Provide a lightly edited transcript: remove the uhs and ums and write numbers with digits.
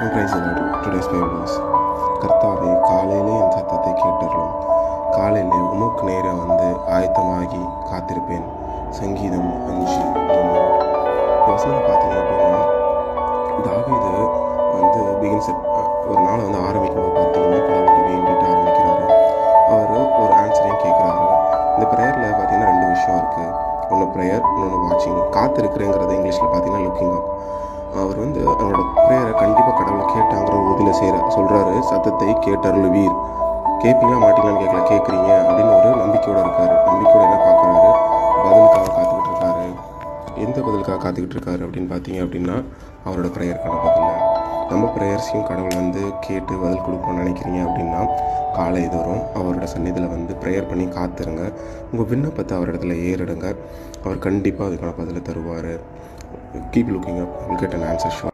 Praise the Lord. Today's Bible verse. கர்த்தாவே காலையிலே என் சத்தத்தை கேட்டருளும். காலையிலே உமக்கு நேரம் ஆயத்தமாகி காத்திருப்பேன். சங்கீதம் 5:9. வசனம் பார்த்தீங்க அப்படின்னா, தாவீது பிகின்ஸ் ஒரு நாளை ஆரம்பிக்கும் போது பார்த்தீங்கன்னா கடவுளுக்கு வேண்டிட்டு ஆரம்பிக்கிறாரு. அவர் ஒரு ஆன்சரையும் கேட்குறாரு. இந்த ப்ரேயரில் பார்த்தீங்கன்னா 2 விஷயம் இருக்குது. ஒன்று ப்ரேயர், இன்னொன்று வாட்சிங். காத்திருக்கிறேங்கிறது இங்கிலீஷில் பார்த்தீங்கன்னா லுக்கிங் அப். அவர் அவரோட ப்ரேயரை கண்டிப்பாக கடவுள் கேட்டாங்கிற ஒரு உறுதியில் சொல்கிறாரு. சத்தத்தை கேட்டருளுவீர். கேட்பீங்களா மாட்டீங்களான்னு கேட்கல, கேட்குறீங்க அப்படின்னு ஒரு நம்பிக்கையோடு இருக்கார். நம்பிக்கையோடு என்ன பார்க்குறாரு? பதிலுக்காக காத்துக்கிட்டு இருக்காரு. எந்த பதிலுக்காக காத்துக்கிட்டு இருக்காரு அப்படின்னு பார்த்தீங்க அப்படின்னா, அவரோட ப்ரேயருக்கான பதில். நம்ம ப்ரேயர்ஸையும் கடவுள் கேட்டு பதில் கொடுக்கணும்னு நினைக்கிறீங்க அப்படின்னா, காலை தோறும் அவரோட சந்நிதியில் ப்ரேயர் பண்ணி காத்துருங்க. உங்கள் விண்ணப்பத்தை அவர் இடத்துல ஏறிடுங்க. அவர் கண்டிப்பாக அதுக்கான பதிலை தருவார். Keep looking up, you'll get an answer sure.